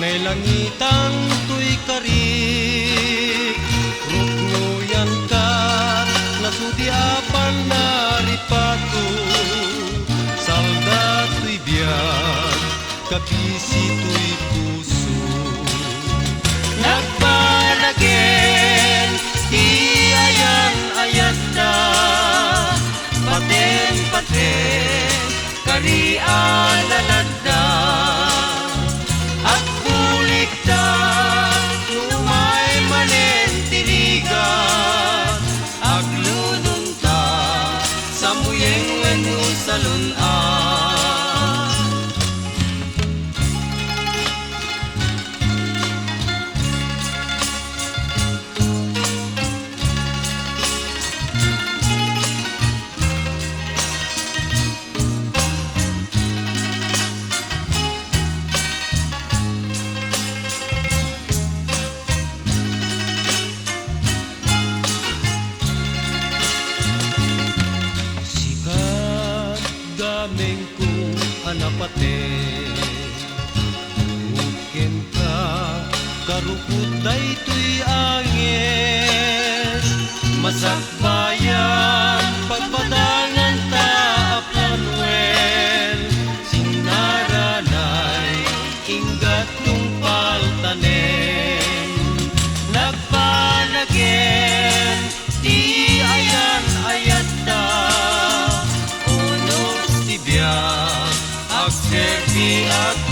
Ngay langitan to'y karik, ruknuyan ka, nasudyapan na ripato, salda to'y biyag, kapisi to'y puso. Nagpanagin, di ayan-ayat na, paten-paten, karian lalagda. Salun daming kong anapate, bukin ka, karukot daytoy angin, masakbayan, pagpadangan ta aplanwen, sinaranay, ingat kong paltanen, nagpanagin, di ayan-ayat na, servi at